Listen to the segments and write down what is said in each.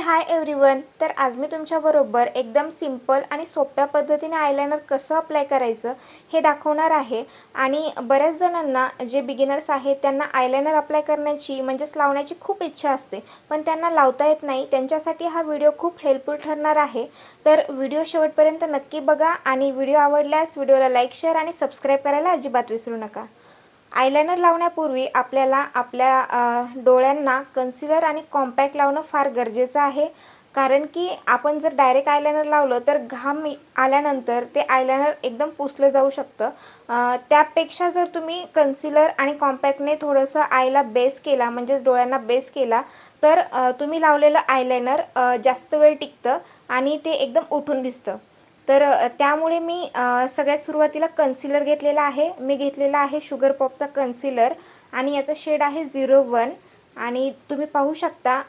Hi everyone. तर आज मी तुमच्याबरोबर एकदम सिंपल आणि सोप्या पद्धतीने आयलाइनर कसं अप्लाय करायचं हे दाखवणार आहे। आणि बऱ्याच जणांना जे बिगिनर्स आहेत त्यांना आयलाइनर अप्लाय करण्याची म्हणजेच लावण्याची खूप इच्छा असते, पण त्यांना लावता येत नाही। त्यांच्यासाठी हा व्हिडिओ खूप हेल्पफुल ठरणार आहे। तर व्हिडिओ शेवटपर्यंत नक्की बघा आणि व्हिडिओ आवडल्यास व्हिडिओला लाईक, शेअर आणि सबस्क्राइब करायला अजिबात विसरू नका। आयलाइनर लावण्यापूर्वी आपल्याला आपल्या डोळ्यांना कन्सिलर आणि कॉम्पॅक्ट लावणं फार गरजेचं आहे। कारण की आपण जर डायरेक्ट आयलाइनर लावलं तर घाम आल्यानंतर ते आयलाइनर एकदम पुसलं जाऊ शकतं। त्यापेक्षा जर तुम्ही कन्सिलर आणि कॉम्पॅक्टने थोडंसं आयला बेस केला, म्हणजेच डोळ्यांना बेस केला, तर तुम्ही लावलेलं आयलाइनर जास्त वेळ टिकतं आणि ते एकदम उठून दिसतं। तर त्यामुळे मी सगळ्यात सुरुवातीला कन्सिलर घेतलेला आहे। मी घेतलेला आहे शुगर पॉपचा कन्सिलर आणि याचा शेड आहे 01। आणि तुम्ही पाहू शकता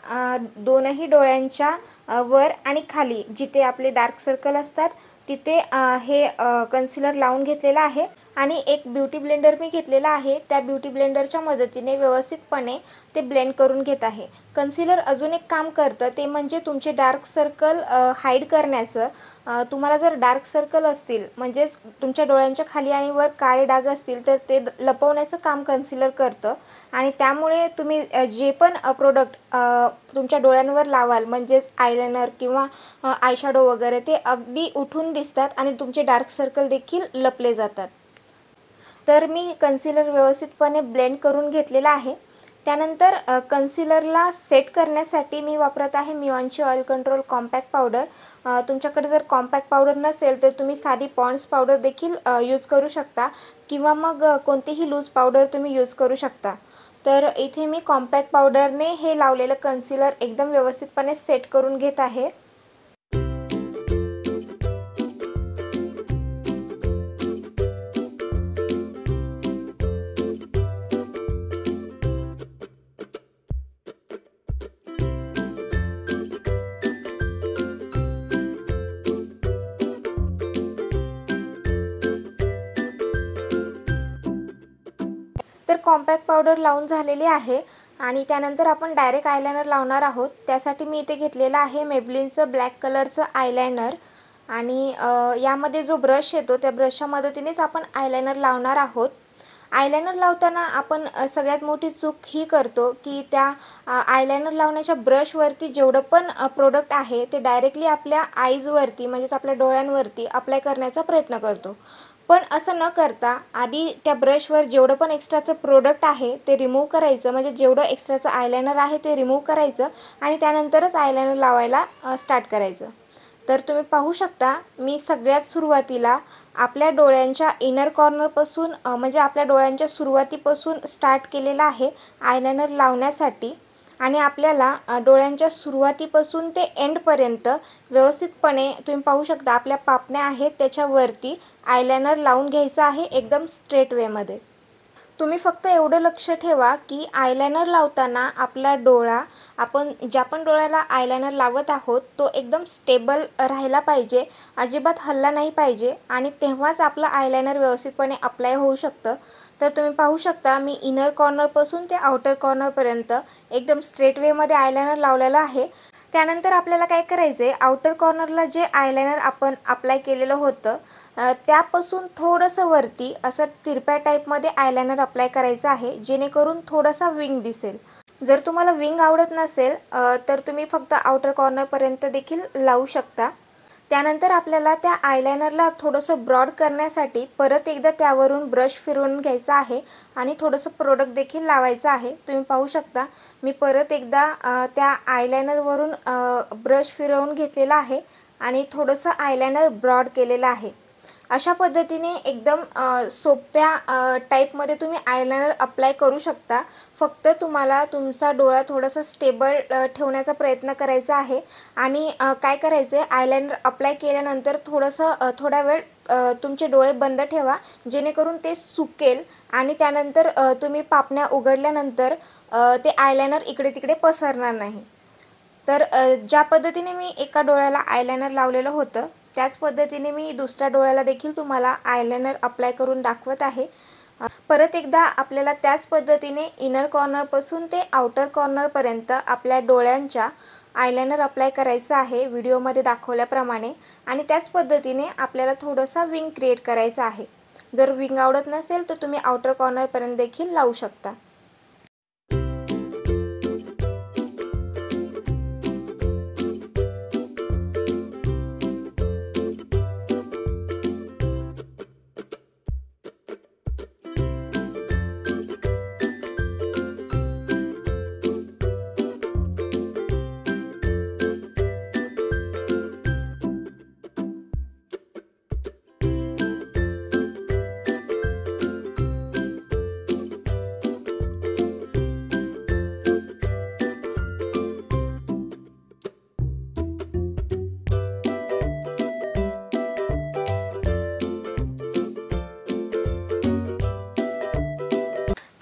दोनही डोळ्यांच्या वर आणि खाली जिथे आपले डार्क सर्कल असतात तिथे हे कन्सिलर लावून घेतलेला आहे। आणि एक ब्युटी ब्लेंडर मी घेतलेला आहे। त्या ब्युटी ब्लेंडरच्या मदतीने व्यवस्थितपणे ते ब्लेंड करून घेत आहे। कन्सिलर अजून एक काम करतं, ते म्हणजे तुमचे डार्क सर्कल हाईड करण्याचं। तुम्हाला जर डार्क सर्कल असतील, म्हणजेच तुमच्या डोळ्यांच्या खाली आणि वर काळे डाग असतील, तर ते लपवण्याचं काम कन्सिलर करतं। आणि त्यामुळे तुम्ही जे पण प्रोडक्ट तुमच्या डोळ्यांवर लावाल, म्हणजेच आयलाइनर किंवा आयशॅडो वगैरे, ते अगदी उठून दिसतात आणि तुमचे डार्क सर्कल देखील लपले जातात। तर मी कन्सिलर व्यवस्थितपणे ब्लेंड करून घेतलेला आहे। त्यानंतर कन्सिलरला सेट करण्यासाठी मी वापरत आहे मिऑनची ऑइल कंट्रोल कॉम्पॅक्ट पावडर। तुमच्याकडे जर कॉम्पॅक्ट पावडर नसेल तर तुम्ही साधी पॉन्ड्स पावडर देखील यूज करू शकता, किंवा मग कोणतीही लूज पावडर तुम्ही यूज करू शकता। तर इथे मी कॉम्पॅक्ट पावडरने हे लावलेलं कन्सिलर एकदम व्यवस्थितपणे सेट करून घेत आहे। तर कॉम्पॅक्ट पावडर लावून झालेली आहे आणि त्यानंतर आपण डायरेक्ट आयलाइनर लावणार आहोत। त्यासाठी मी इथे घेतलेला आहे मेबलिनचं ब्लॅक कलरचं आयलाइनर। आणि यामध्ये जो ब्रश येतो त्या ब्रशच्या मदतीनेच आपण आयलाइनर लावणार आहोत। आयलाइनर लावताना आपण सगळ्यात मोठी चूक ही करतो की त्या आयलाइनर लावण्याच्या ब्रशवरती जेवढं पण प्रोडक्ट आहे ते डायरेक्टली आपल्या आईजवरती, म्हणजेच आपल्या डोळ्यांवरती अप्लाय करण्याचा प्रयत्न करतो। पण असं न करता आधी त्या ब्रशवर जेवढं पण एक्स्ट्राचं प्रोडक्ट आहे ते रिमूव्ह करायचं, म्हणजे जेवढं एक्स्ट्राचं आयलाइनर आहे ते रिमूव्ह करायचं आणि त्यानंतरच आयलाइनर लावायला स्टार्ट करायचं। तर तुम्ही पाहू शकता मी सगळ्यात सुरुवातीला आपल्या डोळ्यांच्या इनर कॉर्नरपासून, म्हणजे आपल्या डोळ्यांच्या सुरुवातीपासून स्टार्ट केलेला आहे आयलाइनर लावण्यासाठी। आणि आपल्याला डोळ्यांच्या सुरुवातीपासून ते एंडपर्यंत व्यवस्थितपणे तुम्ही पाहू शकता आपल्या पापण्या आहेत त्याच्यावरती आयलाइनर लावून घ्यायचं आहे एकदम स्ट्रेट वेमध्ये। तुम्ही फक्त एवढं लक्ष ठेवा की आयलाइनर लावताना आपला डोळा, आपण ज्या पण डोळ्याला आयलाइनर लावत आहोत तो एकदम स्टेबल राहायला पाहिजे, अजिबात हलला नाही पाहिजे, आणि तेव्हाच आपलं आयलाइनर व्यवस्थितपणे अप्लाय होऊ शकतं। तर तुम्ही पाहू शकता मी इनर कॉर्नरपासून ते आउटर कॉर्नरपर्यंत एकदम स्ट्रेट वेमध्ये आयलाइनर लावलेलं आहे। त्यानंतर आपल्याला काय करायचं आहे, आउटर कॉर्नरला जे आयलाइनर आपण अप्लाय केलेलं होतं त्यापासून थोडंसं वरती असं तिरप्या टाईपमध्ये आयलाइनर अप्लाय करायचं आहे, जेणेकरून थोडासा विंग दिसेल। जर तुम्हाला विंग आवडत नसेल तर तुम्ही फक्त आउटर कॉर्नरपर्यंत देखील लावू शकता। त्यानंतर आपल्याला त्या आयलाइनरला थोडंसं ब्रॉड करण्यासाठी परत एकदा त्यावरून ब्रश फिरवून घ्यायचा आहे आणि थोडंसं प्रोडक्ट देखील लावायचं आहे। तुम्ही पाहू शकता मी परत एकदा त्या आयलाइनरवरून ब्रश फिरवून घेतलेला आहे आणि थोडंसं आयलाइनर ब्रॉड केलेलं आहे। अशा पद्धतीने एकदम सोप्या टाईपमध्ये तुम्ही आयलाइनर अप्लाय करू शकता। फक्त तुम्हाला तुमचा डोळा थोडासा स्टेबल ठेवण्याचा प्रयत्न करायचा आहे। आणि काय करायचं आहे, आयलाइनर अप्लाय केल्यानंतर थोडा वेळ तुमचे डोळे बंद ठेवा, जेणेकरून ते सुकेल आणि त्यानंतर तुम्ही पापण्या उघडल्यानंतर ते आयलाइनर इकडे तिकडे पसरणार नाही। तर ज्या पद्धतीने मी एका डोळ्याला आयलाइनर लावलेलं होतं त्याच पद्धतीने मी दुसऱ्या डोळ्याला देखील तुम्हाला आयलाइनर अप्लाय करून दाखवत आहे। परत एकदा आपल्याला त्याच पद्धतीने इनर कॉर्नरपासून ते आउटर कॉर्नरपर्यंत आपल्या डोळ्यांच्या आयलाइनर अप्लाय करायचं आहे व्हिडिओमध्ये दाखवल्याप्रमाणे आणि त्याच पद्धतीने आपल्याला थोडासा विंग क्रिएट करायचा आहे। जर विंग आवडत नसेल तर तुम्ही आउटर कॉर्नर पर्यंत देखील लावू शकता।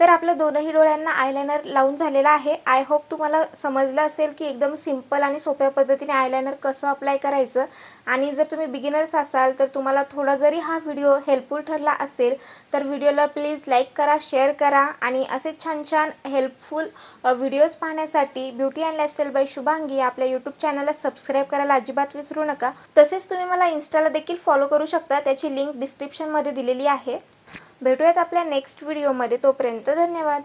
तर आपल्या दोनही डोळ्यांना आयलाइनर लावून झालेला आहे। आय होप तुम्हाला समजलं असेल की एकदम सिंपल आणि सोप्या पद्धतीने आयलाइनर कसं अप्लाय करायचं। आणि जर तुम्ही बिगिनर्स असाल तर तुम्हाला थोडा जरी हा व्हिडिओ हेल्पफुल ठरला असेल तर व्हिडिओला प्लीज लाईक करा, शेअर करा आणि असे छान छान हेल्पफुल व्हिडिओज पाहण्यासाठी beauty and lifestyle by Shubhangi आपल्या यूट्यूब चॅनलला सबस्क्राईब करायला अजिबात विसरू नका। तसेच तुम्ही मला इन्स्टाला देखील फॉलो करू शकता, त्याची लिंक डिस्क्रिप्शनमध्ये दिलेली आहे। भेटूयात आपल्या नेक्स्ट व्हिडिओमध्ये, तोपर्यंत धन्यवाद।